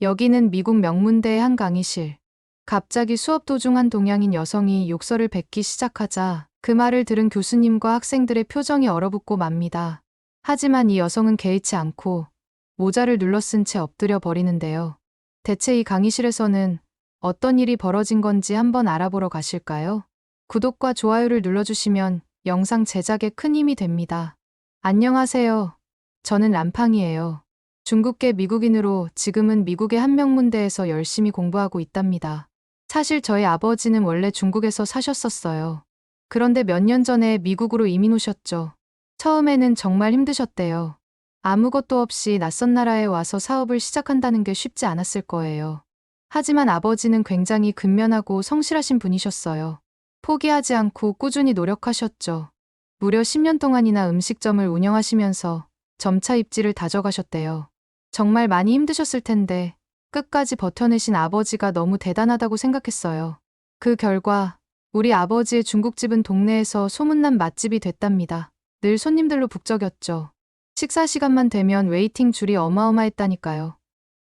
여기는 미국 명문대의 한 강의실. 갑자기 수업 도중 한 동양인 여성이 욕설을 뱉기 시작하자 그 말을 들은 교수님과 학생들의 표정이 얼어붙고 맙니다. 하지만 이 여성은 개의치 않고 모자를 눌러쓴 채 엎드려 버리는데요. 대체 이 강의실에서는 어떤 일이 벌어진 건지 한번 알아보러 가실까요? 구독과 좋아요를 눌러주시면 영상 제작에 큰 힘이 됩니다. 안녕하세요. 저는 람팡이에요. 중국계 미국인으로 지금은 미국의 한 명문대에서 열심히 공부하고 있답니다. 사실 저희 아버지는 원래 중국에서 사셨었어요. 그런데 몇 년 전에 미국으로 이민 오셨죠. 처음에는 정말 힘드셨대요. 아무것도 없이 낯선 나라에 와서 사업을 시작한다는 게 쉽지 않았을 거예요. 하지만 아버지는 굉장히 근면하고 성실하신 분이셨어요. 포기하지 않고 꾸준히 노력하셨죠. 무려 10년 동안이나 음식점을 운영하시면서 점차 입지를 다져가셨대요. 정말 많이 힘드셨을 텐데 끝까지 버텨내신 아버지가 너무 대단하다고 생각했어요. 그 결과 우리 아버지의 중국집은 동네에서 소문난 맛집이 됐답니다. 늘 손님들로 북적였죠. 식사 시간만 되면 웨이팅 줄이 어마어마했다니까요.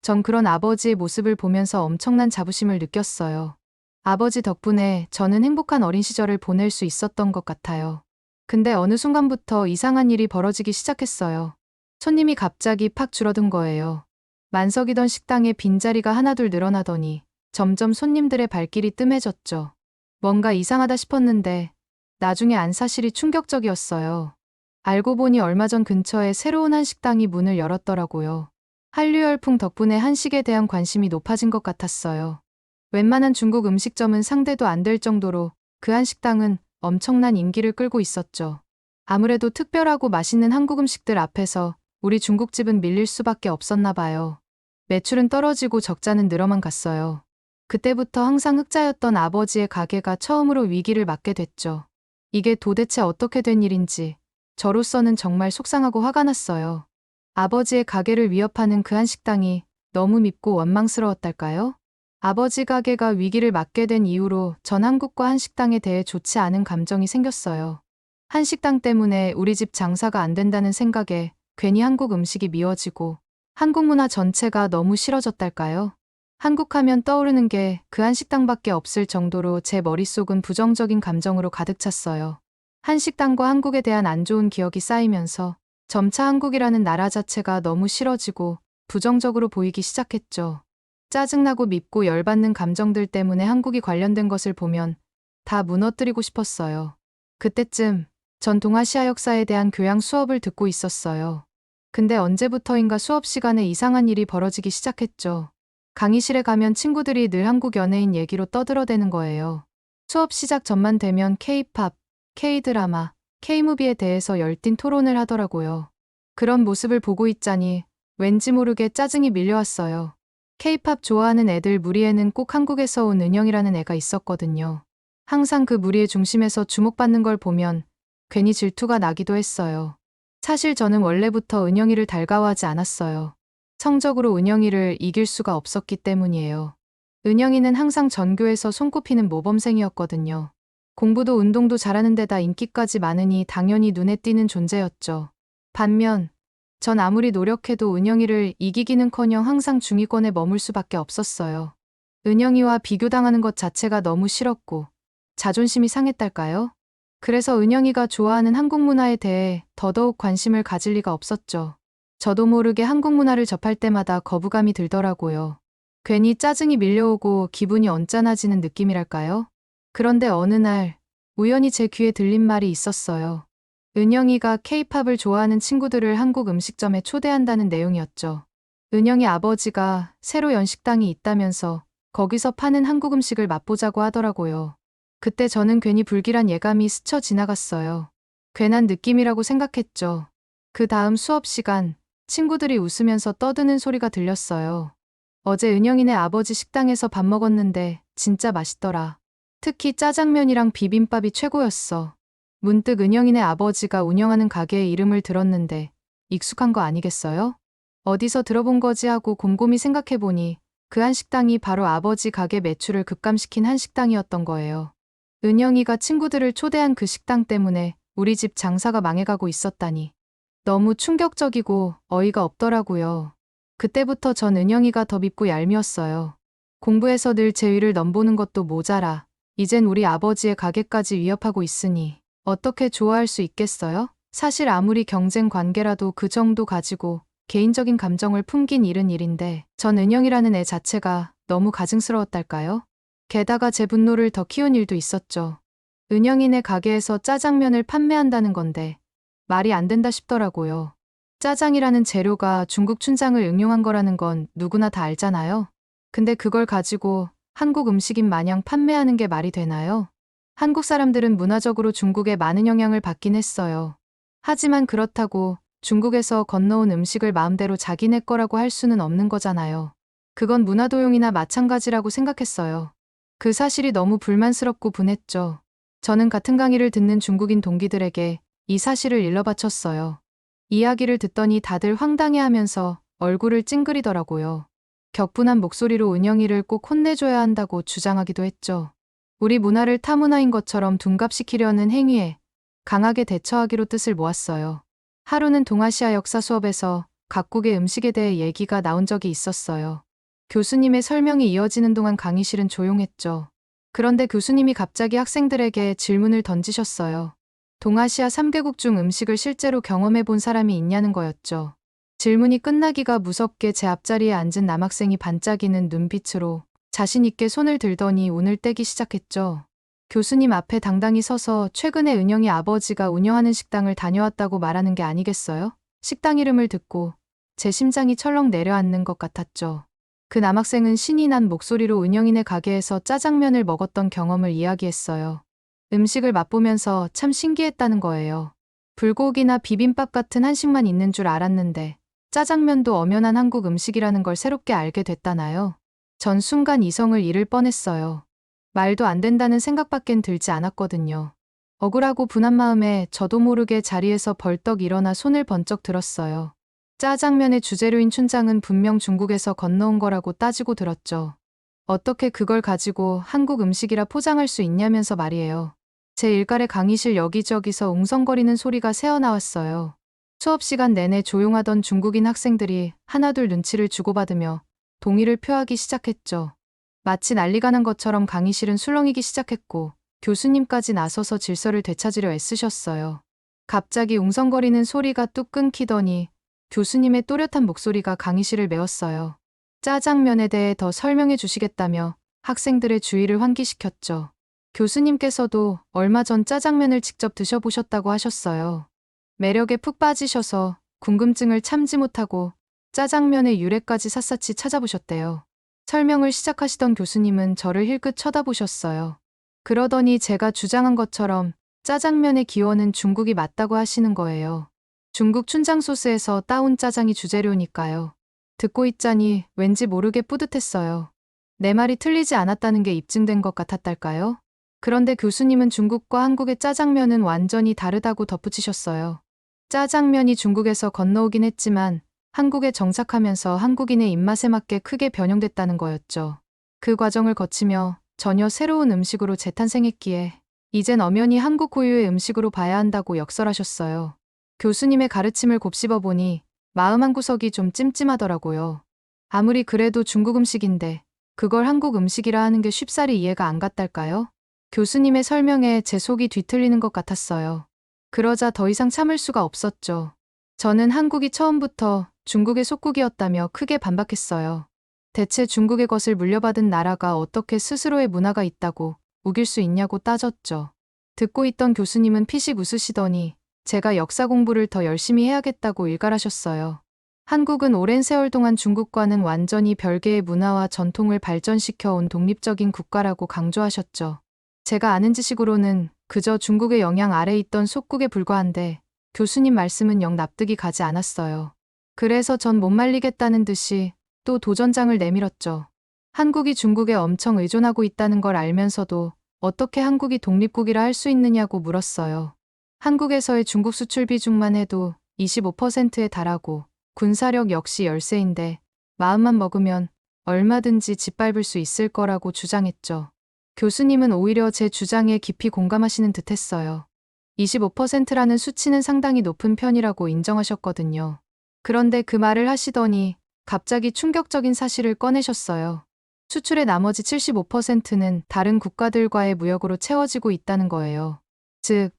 전 그런 아버지의 모습을 보면서 엄청난 자부심을 느꼈어요. 아버지 덕분에 저는 행복한 어린 시절을 보낼 수 있었던 것 같아요. 근데 어느 순간부터 이상한 일이 벌어지기 시작했어요. 손님이 갑자기 팍 줄어든 거예요. 만석이던 식당에 빈자리가 하나둘 늘어나더니 점점 손님들의 발길이 뜸해졌죠. 뭔가 이상하다 싶었는데 나중에 안 사실이 충격적이었어요. 알고 보니 얼마 전 근처에 새로운 한식당이 문을 열었더라고요. 한류 열풍 덕분에 한식에 대한 관심이 높아진 것 같았어요. 웬만한 중국 음식점은 상대도 안 될 정도로 그 한식당은 엄청난 인기를 끌고 있었죠. 아무래도 특별하고 맛있는 한국 음식들 앞에서 우리 중국집은 밀릴 수밖에 없었나 봐요. 매출은 떨어지고 적자는 늘어만 갔어요. 그때부터 항상 흑자였던 아버지의 가게가 처음으로 위기를 맞게 됐죠. 이게 도대체 어떻게 된 일인지 저로서는 정말 속상하고 화가 났어요. 아버지의 가게를 위협하는 그 한식당이 너무 밉고 원망스러웠달까요? 아버지 가게가 위기를 맞게 된 이후로 전 한국과 한식당에 대해 좋지 않은 감정이 생겼어요. 한식당 때문에 우리 집 장사가 안 된다는 생각에 괜히 한국 음식이 미워지고 한국 문화 전체가 너무 싫어졌달까요? 한국 하면 떠오르는 게 그 한식당밖에 없을 정도로 제 머릿속은 부정적인 감정으로 가득 찼어요. 한식당과 한국에 대한 안 좋은 기억이 쌓이면서 점차 한국이라는 나라 자체가 너무 싫어지고 부정적으로 보이기 시작했죠. 짜증나고 밉고 열받는 감정들 때문에 한국이 관련된 것을 보면 다 무너뜨리고 싶었어요. 그때쯤 전 동아시아 역사에 대한 교양 수업을 듣고 있었어요. 근데 언제부터인가 수업 시간에 이상한 일이 벌어지기 시작했죠. 강의실에 가면 친구들이 늘 한국 연예인 얘기로 떠들어대는 거예요. 수업 시작 전만 되면 K-팝, K-드라마, K-무비에 대해서 열띤 토론을 하더라고요. 그런 모습을 보고 있자니 왠지 모르게 짜증이 밀려왔어요. K-팝 좋아하는 애들 무리에는 꼭 한국에서 온 은영이라는 애가 있었거든요. 항상 그 무리의 중심에서 주목받는 걸 보면 괜히 질투가 나기도 했어요. 사실 저는 원래부터 은영이를 달가워하지 않았어요. 성적으로 은영이를 이길 수가 없었기 때문이에요. 은영이는 항상 전교에서 손꼽히는 모범생이었거든요. 공부도 운동도 잘하는 데다 인기까지 많으니 당연히 눈에 띄는 존재였죠. 반면 전 아무리 노력해도 은영이를 이기기는커녕 항상 중위권에 머물 수밖에 없었어요. 은영이와 비교당하는 것 자체가 너무 싫었고 자존심이 상했달까요? 그래서 은영이가 좋아하는 한국 문화에 대해 더더욱 관심을 가질 리가 없었죠. 저도 모르게 한국 문화를 접할 때마다 거부감이 들더라고요. 괜히 짜증이 밀려오고 기분이 언짢아지는 느낌이랄까요? 그런데 어느 날 우연히 제 귀에 들린 말이 있었어요. 은영이가 K-팝을 좋아하는 친구들을 한국 음식점에 초대한다는 내용이었죠. 은영이 아버지가 새로 연 식당이 있다면서 거기서 파는 한국 음식을 맛보자고 하더라고요. 그때 저는 괜히 불길한 예감이 스쳐 지나갔어요. 괜한 느낌이라고 생각했죠. 그 다음 수업 시간, 친구들이 웃으면서 떠드는 소리가 들렸어요. 어제 은영이네 아버지 식당에서 밥 먹었는데 진짜 맛있더라. 특히 짜장면이랑 비빔밥이 최고였어. 문득 은영이네 아버지가 운영하는 가게의 이름을 들었는데 익숙한 거 아니겠어요? 어디서 들어본 거지 하고 곰곰이 생각해보니 그 한식당이 바로 아버지 가게 매출을 급감시킨 한식당이었던 거예요. 은영이가 친구들을 초대한 그 식당 때문에 우리 집 장사가 망해가고 있었다니. 너무 충격적이고 어이가 없더라고요. 그때부터 전 은영이가 더 밉고 얄미웠어요. 공부에서 늘 제 위를 넘보는 것도 모자라 이젠 우리 아버지의 가게까지 위협하고 있으니 어떻게 좋아할 수 있겠어요? 사실 아무리 경쟁 관계라도 그 정도 가지고 개인적인 감정을 품긴 일은 일인데 전 은영이라는 애 자체가 너무 가증스러웠달까요? 게다가 제 분노를 더 키운 일도 있었죠. 은영이네 가게에서 짜장면을 판매한다는 건데 말이 안 된다 싶더라고요. 짜장이라는 재료가 중국 춘장을 응용한 거라는 건 누구나 다 알잖아요. 근데 그걸 가지고 한국 음식인 마냥 판매하는 게 말이 되나요? 한국 사람들은 문화적으로 중국에 많은 영향을 받긴 했어요. 하지만 그렇다고 중국에서 건너온 음식을 마음대로 자기네 거라고 할 수는 없는 거잖아요. 그건 문화도용이나 마찬가지라고 생각했어요. 그 사실이 너무 불만스럽고 분했죠. 저는 같은 강의를 듣는 중국인 동기들에게 이 사실을 일러바쳤어요. 이야기를 듣더니 다들 황당해하면서 얼굴을 찡그리더라고요. 격분한 목소리로 은영이를 꼭 혼내줘야 한다고 주장하기도 했죠. 우리 문화를 타문화인 것처럼 둔갑시키려는 행위에 강하게 대처하기로 뜻을 모았어요. 하루는 동아시아 역사 수업에서 각국의 음식에 대해 얘기가 나온 적이 있었어요. 교수님의 설명이 이어지는 동안 강의실은 조용했죠. 그런데 교수님이 갑자기 학생들에게 질문을 던지셨어요. 동아시아 3개국 중 음식을 실제로 경험해 본 사람이 있냐는 거였죠. 질문이 끝나기가 무섭게 제 앞자리에 앉은 남학생이 반짝이는 눈빛으로 자신 있게 손을 들더니 운을 떼기 시작했죠. 교수님 앞에 당당히 서서 최근에 은영이 아버지가 운영하는 식당을 다녀왔다고 말하는 게 아니겠어요? 식당 이름을 듣고 제 심장이 철렁 내려앉는 것 같았죠. 그 남학생은 신이 난 목소리로 은영이네 가게에서 짜장면을 먹었던 경험을 이야기했어요. 음식을 맛보면서 참 신기했다는 거예요. 불고기나 비빔밥 같은 한식만 있는 줄 알았는데 짜장면도 엄연한 한국 음식이라는 걸 새롭게 알게 됐다나요? 전 순간 이성을 잃을 뻔했어요. 말도 안 된다는 생각밖엔 들지 않았거든요. 억울하고 분한 마음에 저도 모르게 자리에서 벌떡 일어나 손을 번쩍 들었어요. 짜장면의 주재료인 춘장은 분명 중국에서 건너온 거라고 따지고 들었죠. 어떻게 그걸 가지고 한국 음식이라 포장할 수 있냐면서 말이에요. 제 일갈의 강의실 여기저기서 웅성거리는 소리가 새어나왔어요. 수업 시간 내내 조용하던 중국인 학생들이 하나둘 눈치를 주고받으며 동의를 표하기 시작했죠. 마치 난리가 난 것처럼 강의실은 술렁이기 시작했고 교수님까지 나서서 질서를 되찾으려 애쓰셨어요. 갑자기 웅성거리는 소리가 뚝 끊기더니 교수님의 또렷한 목소리가 강의실을 메웠어요. 짜장면에 대해 더 설명해 주시겠다며 학생들의 주의를 환기시켰죠. 교수님께서도 얼마 전 짜장면을 직접 드셔보셨다고 하셨어요. 매력에 푹 빠지셔서 궁금증을 참지 못하고 짜장면의 유래까지 샅샅이 찾아보셨대요. 설명을 시작하시던 교수님은 저를 힐끗 쳐다보셨어요. 그러더니 제가 주장한 것처럼 짜장면의 기원은 중국이 맞다고 하시는 거예요. 중국 춘장 소스에서 따온 짜장이 주재료니까요. 듣고 있자니 왠지 모르게 뿌듯했어요. 내 말이 틀리지 않았다는 게 입증된 것 같았달까요? 그런데 교수님은 중국과 한국의 짜장면은 완전히 다르다고 덧붙이셨어요. 짜장면이 중국에서 건너오긴 했지만 한국에 정착하면서 한국인의 입맛에 맞게 크게 변형됐다는 거였죠. 그 과정을 거치며 전혀 새로운 음식으로 재탄생했기에 이젠 엄연히 한국 고유의 음식으로 봐야 한다고 역설하셨어요. 교수님의 가르침을 곱씹어 보니 마음 한구석이 좀 찜찜하더라고요. 아무리 그래도 중국 음식인데 그걸 한국 음식이라 하는 게 쉽사리 이해가 안 갔달까요? 교수님의 설명에 제 속이 뒤틀리는 것 같았어요. 그러자 더 이상 참을 수가 없었죠. 저는 한국이 처음부터 중국의 속국이었다며 크게 반박했어요. 대체 중국의 것을 물려받은 나라가 어떻게 스스로의 문화가 있다고 우길 수 있냐고 따졌죠. 듣고 있던 교수님은 피식 웃으시더니 제가 역사 공부를 더 열심히 해야겠다고 일갈하셨어요. 한국은 오랜 세월 동안 중국과는 완전히 별개의 문화와 전통을 발전시켜온 독립적인 국가라고 강조하셨죠. 제가 아는 지식으로는 그저 중국의 영향 아래 있던 속국에 불과한데 교수님 말씀은 영 납득이 가지 않았어요. 그래서 전 못 말리겠다는 듯이 또 도전장을 내밀었죠. 한국이 중국에 엄청 의존하고 있다는 걸 알면서도 어떻게 한국이 독립국이라 할 수 있느냐고 물었어요. 한국에서의 중국 수출 비중만 해도 25%에 달하고 군사력 역시 열세인데 마음만 먹으면 얼마든지 짓밟을 수 있을 거라고 주장했죠. 교수님은 오히려 제 주장에 깊이 공감하시는 듯했어요. 25%라는 수치는 상당히 높은 편이라고 인정하셨거든요. 그런데 그 말을 하시더니 갑자기 충격적인 사실을 꺼내셨어요. 수출의 나머지 75%는 다른 국가들과의 무역으로 채워지고 있다는 거예요. 즉,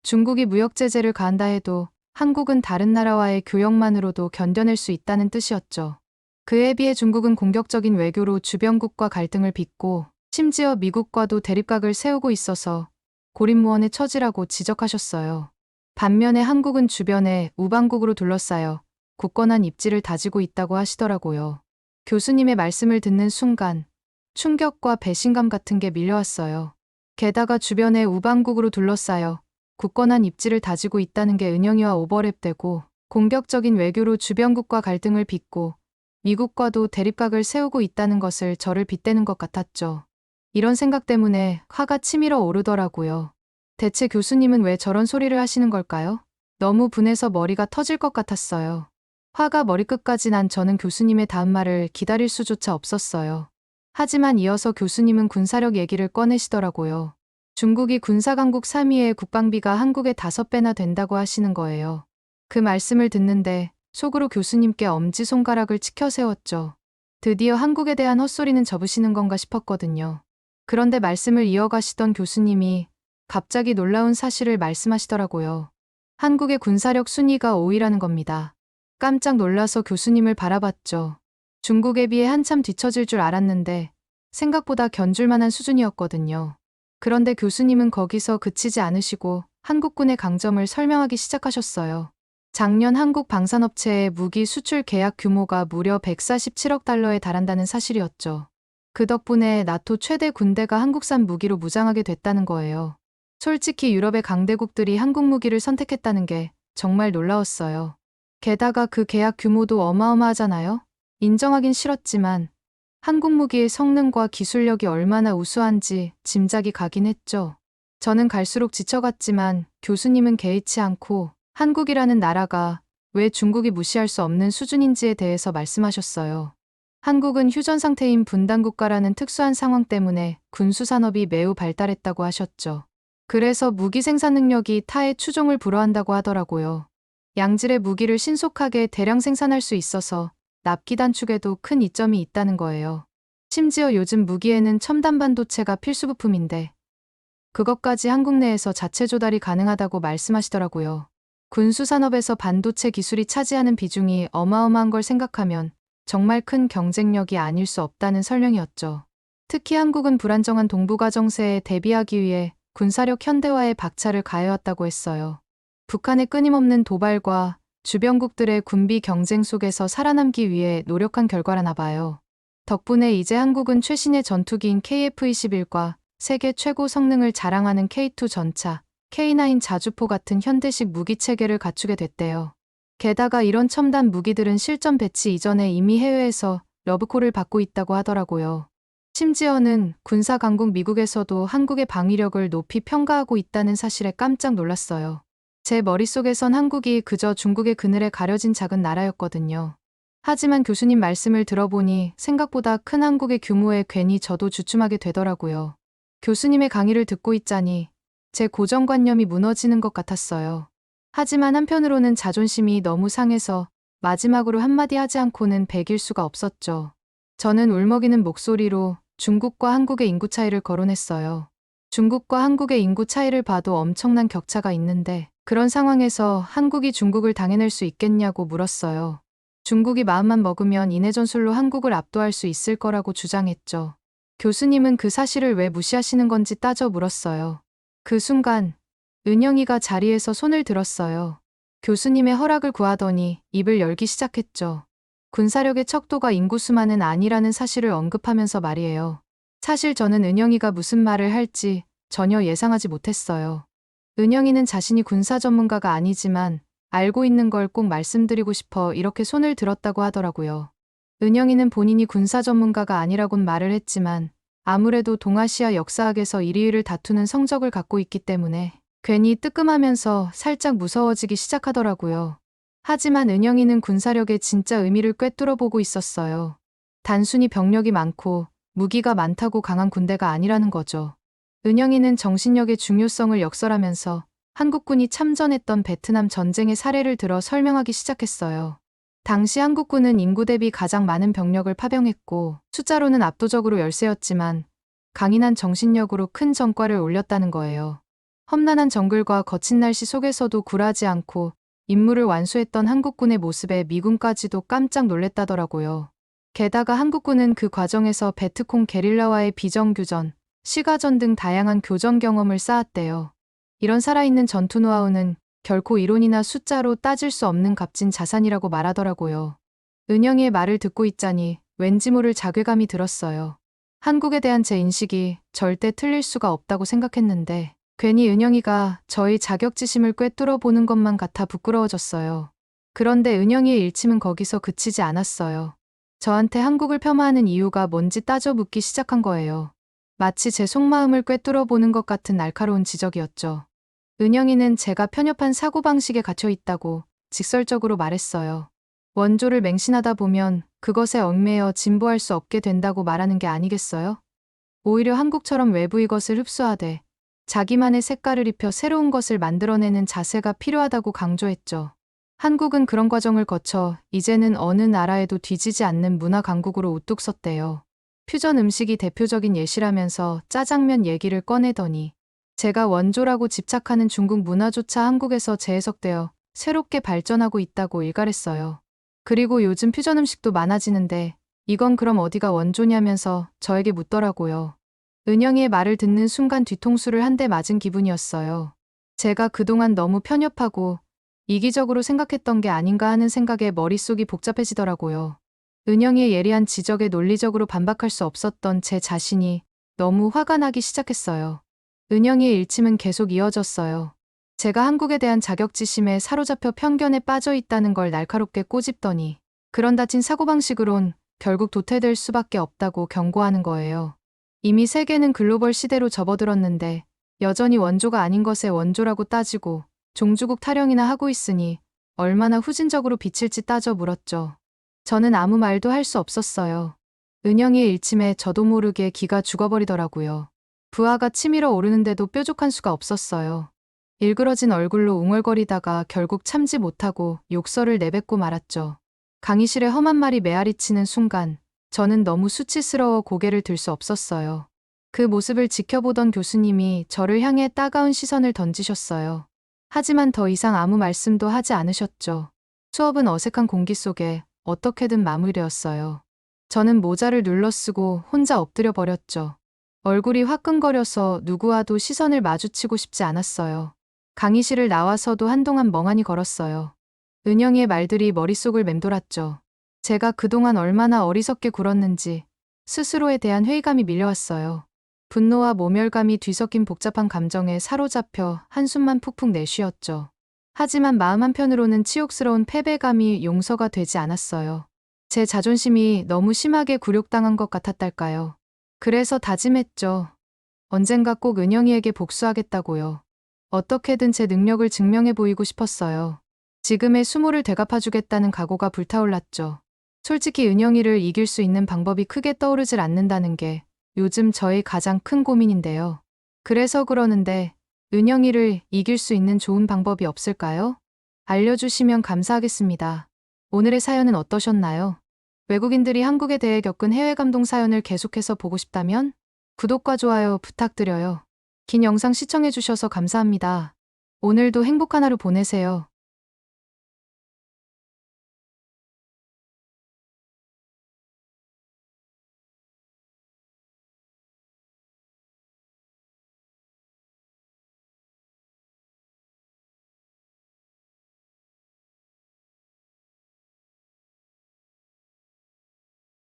중국이 무역 제재를 가한다 해도 한국은 다른 나라와의 교역만으로도 견뎌낼 수 있다는 뜻이었죠. 그에 비해 중국은 공격적인 외교로 주변국과 갈등을 빚고 심지어 미국과도 대립각을 세우고 있어서 고립무원의 처지라고 지적하셨어요. 반면에 한국은 주변에 우방국으로 둘러싸여 굳건한 입지를 다지고 있다고 하시더라고요. 교수님의 말씀을 듣는 순간 충격과 배신감 같은 게 밀려왔어요. 게다가 주변에 우방국으로 둘러싸여 굳건한 입지를 다지고 있다는 게 은영이와 오버랩되고 공격적인 외교로 주변국과 갈등을 빚고 미국과도 대립각을 세우고 있다는 것을 저를 빗대는 것 같았죠. 이런 생각 때문에 화가 치밀어 오르더라고요. 대체 교수님은 왜 저런 소리를 하시는 걸까요? 너무 분해서 머리가 터질 것 같았어요. 화가 머리끝까지 난 저는 교수님의 다음 말을 기다릴 수조차 없었어요. 하지만 이어서 교수님은 군사력 얘기를 꺼내시더라고요. 중국이 군사강국 3위의 국방비가 한국의 5배나 된다고 하시는 거예요. 그 말씀을 듣는데 속으로 교수님께 엄지손가락을 치켜 세웠죠. 드디어 한국에 대한 헛소리는 접으시는 건가 싶었거든요. 그런데 말씀을 이어가시던 교수님이 갑자기 놀라운 사실을 말씀하시더라고요. 한국의 군사력 순위가 5위라는 겁니다. 깜짝 놀라서 교수님을 바라봤죠. 중국에 비해 한참 뒤처질 줄 알았는데 생각보다 견줄 만한 수준이었거든요. 그런데 교수님은 거기서 그치지 않으시고 한국군의 강점을 설명하기 시작하셨어요. 작년 한국 방산업체의 무기 수출 계약 규모가 무려 147억 달러에 달한다는 사실이었죠. 그 덕분에 나토 최대 군대가 한국산 무기로 무장하게 됐다는 거예요. 솔직히 유럽의 강대국들이 한국 무기를 선택했다는 게 정말 놀라웠어요. 게다가 그 계약 규모도 어마어마하잖아요. 인정하긴 싫었지만 한국 무기의 성능과 기술력이 얼마나 우수한지 짐작이 가긴 했죠. 저는 갈수록 지쳐갔지만 교수님은 개의치 않고 한국이라는 나라가 왜 중국이 무시할 수 없는 수준인지에 대해서 말씀하셨어요. 한국은 휴전 상태인 분단국가라는 특수한 상황 때문에 군수산업이 매우 발달했다고 하셨죠. 그래서 무기 생산 능력이 타의 추종을 불허한다고 하더라고요. 양질의 무기를 신속하게 대량 생산할 수 있어서 납기 단축에도 큰 이점이 있다는 거예요. 심지어 요즘 무기에는 첨단 반도체가 필수 부품인데 그것까지 한국 내에서 자체 조달이 가능하다고 말씀하시더라고요. 군수산업에서 반도체 기술이 차지하는 비중이 어마어마한 걸 생각하면 정말 큰 경쟁력이 아닐 수 없다는 설명이었죠. 특히 한국은 불안정한 동북아 정세에 대비하기 위해 군사력 현대화에 박차를 가해왔다고 했어요. 북한의 끊임없는 도발과 주변국들의 군비 경쟁 속에서 살아남기 위해 노력한 결과라나 봐요. 덕분에 이제 한국은 최신의 전투기인 KF-21과 세계 최고 성능을 자랑하는 K2 전차, K9 자주포 같은 현대식 무기 체계를 갖추게 됐대요. 게다가 이런 첨단 무기들은 실전 배치 이전에 이미 해외에서 러브콜을 받고 있다고 하더라고요. 심지어는 군사 강국 미국에서도 한국의 방위력을 높이 평가하고 있다는 사실에 깜짝 놀랐어요. 제 머릿속에선 한국이 그저 중국의 그늘에 가려진 작은 나라였거든요. 하지만 교수님 말씀을 들어보니 생각보다 큰 한국의 규모에 괜히 저도 주춤하게 되더라고요. 교수님의 강의를 듣고 있자니 제 고정관념이 무너지는 것 같았어요. 하지만 한편으로는 자존심이 너무 상해서 마지막으로 한마디 하지 않고는 배길 수가 없었죠. 저는 울먹이는 목소리로 중국과 한국의 인구 차이를 거론했어요. 중국과 한국의 인구 차이를 봐도 엄청난 격차가 있는데 그런 상황에서 한국이 중국을 당해낼 수 있겠냐고 물었어요. 중국이 마음만 먹으면 인해 전술로 한국을 압도할 수 있을 거라고 주장했죠. 교수님은 그 사실을 왜 무시하시는 건지 따져 물었어요. 그 순간 은영이가 자리에서 손을 들었어요. 교수님의 허락을 구하더니 입을 열기 시작했죠. 군사력의 척도가 인구수만은 아니라는 사실을 언급하면서 말이에요. 사실 저는 은영이가 무슨 말을 할지 전혀 예상하지 못했어요. 은영이는 자신이 군사 전문가가 아니지만 알고 있는 걸 꼭 말씀드리고 싶어 이렇게 손을 들었다고 하더라고요. 은영이는 본인이 군사 전문가가 아니라곤 말을 했지만 아무래도 동아시아 역사학에서 1위를 다투는 성적을 갖고 있기 때문에 괜히 뜨끔하면서 살짝 무서워지기 시작하더라고요. 하지만 은영이는 군사력의 진짜 의미를 꿰뚫어 보고 있었어요. 단순히 병력이 많고 무기가 많다고 강한 군대가 아니라는 거죠. 은영이는 정신력의 중요성을 역설하면서 한국군이 참전했던 베트남 전쟁의 사례를 들어 설명하기 시작했어요. 당시 한국군은 인구 대비 가장 많은 병력을 파병했고 숫자로는 압도적으로 열세였지만 강인한 정신력으로 큰 전과를 올렸다는 거예요. 험난한 정글과 거친 날씨 속에서도 굴하지 않고 임무를 완수했던 한국군의 모습에 미군까지도 깜짝 놀랬다더라고요. 게다가 한국군은 그 과정에서 베트콩 게릴라와의 비정규전, 시가전 등 다양한 교전 경험을 쌓았대요. 이런 살아있는 전투 노하우는 결코 이론이나 숫자로 따질 수 없는 값진 자산이라고 말하더라고요. 은영이의 말을 듣고 있자니 왠지 모를 자괴감이 들었어요. 한국에 대한 제 인식이 절대 틀릴 수가 없다고 생각했는데 괜히 은영이가 저의 자격지심을 꿰뚫어 보는 것만 같아 부끄러워졌어요. 그런데 은영이의 일침은 거기서 그치지 않았어요. 저한테 한국을 폄하하는 이유가 뭔지 따져 묻기 시작한 거예요. 마치 제 속마음을 꿰뚫어 보는 것 같은 날카로운 지적이었죠. 은영이는 제가 편협한 사고방식에 갇혀 있다고 직설적으로 말했어요. 원조를 맹신하다 보면 그것에 얽매여 진보할 수 없게 된다고 말하는 게 아니겠어요? 오히려 한국처럼 외부 이것을 흡수하되 자기만의 색깔을 입혀 새로운 것을 만들어내는 자세가 필요하다고 강조했죠. 한국은 그런 과정을 거쳐 이제는 어느 나라에도 뒤지지 않는 문화 강국으로 우뚝 섰대요. 퓨전 음식이 대표적인 예시라면서 짜장면 얘기를 꺼내더니 제가 원조라고 집착하는 중국 문화조차 한국에서 재해석되어 새롭게 발전하고 있다고 일갈했어요. 그리고 요즘 퓨전 음식도 많아지는데 이건 그럼 어디가 원조냐면서 저에게 묻더라고요. 은영이의 말을 듣는 순간 뒤통수를 한 대 맞은 기분이었어요. 제가 그동안 너무 편협하고 이기적으로 생각했던 게 아닌가 하는 생각에 머릿속이 복잡해지더라고요. 은영이의 예리한 지적에 논리적으로 반박할 수 없었던 제 자신이 너무 화가 나기 시작했어요. 은영이의 일침은 계속 이어졌어요. 제가 한국에 대한 자격지심에 사로잡혀 편견에 빠져 있다는 걸 날카롭게 꼬집더니 그런 다친 사고방식으론 결국 도태될 수밖에 없다고 경고하는 거예요. 이미 세계는 글로벌 시대로 접어들었는데 여전히 원조가 아닌 것에 원조라고 따지고 종주국 타령이나 하고 있으니 얼마나 후진적으로 비칠지 따져 물었죠. 저는 아무 말도 할 수 없었어요. 은영이의 일침에 저도 모르게 기가 죽어버리더라고요. 부하가 치밀어 오르는데도 뾰족한 수가 없었어요. 일그러진 얼굴로 웅얼거리다가 결국 참지 못하고 욕설을 내뱉고 말았죠. 강의실에 험한 말이 메아리치는 순간 저는 너무 수치스러워 고개를 들 수 없었어요. 그 모습을 지켜보던 교수님이 저를 향해 따가운 시선을 던지셨어요. 하지만 더 이상 아무 말씀도 하지 않으셨죠. 수업은 어색한 공기 속에 어떻게든 마무리되었어요. 저는 모자를 눌러쓰고 혼자 엎드려 버렸죠. 얼굴이 화끈거려서 누구와도 시선을 마주치고 싶지 않았어요. 강의실을 나와서도 한동안 멍하니 걸었어요. 은영이의 말들이 머릿속을 맴돌았죠. 제가 그동안 얼마나 어리석게 굴었는지 스스로에 대한 회의감이 밀려왔어요. 분노와 모멸감이 뒤섞인 복잡한 감정에 사로잡혀 한숨만 푹푹 내쉬었죠. 하지만 마음 한편으로는 치욕스러운 패배감이 용서가 되지 않았어요. 제 자존심이 너무 심하게 굴욕당한 것 같았달까요. 그래서 다짐했죠. 언젠가 꼭 은영이에게 복수하겠다고요. 어떻게든 제 능력을 증명해 보이고 싶었어요. 지금의 수모를 되갚아주겠다는 각오가 불타올랐죠. 솔직히 은영이를 이길 수 있는 방법이 크게 떠오르질 않는다는 게 요즘 저의 가장 큰 고민인데요. 그래서 그러는데 은영이를 이길 수 있는 좋은 방법이 없을까요? 알려주시면 감사하겠습니다. 오늘의 사연은 어떠셨나요? 외국인들이 한국에 대해 겪은 해외 감동 사연을 계속해서 보고 싶다면 구독과 좋아요 부탁드려요. 긴 영상 시청해주셔서 감사합니다. 오늘도 행복한 하루 보내세요.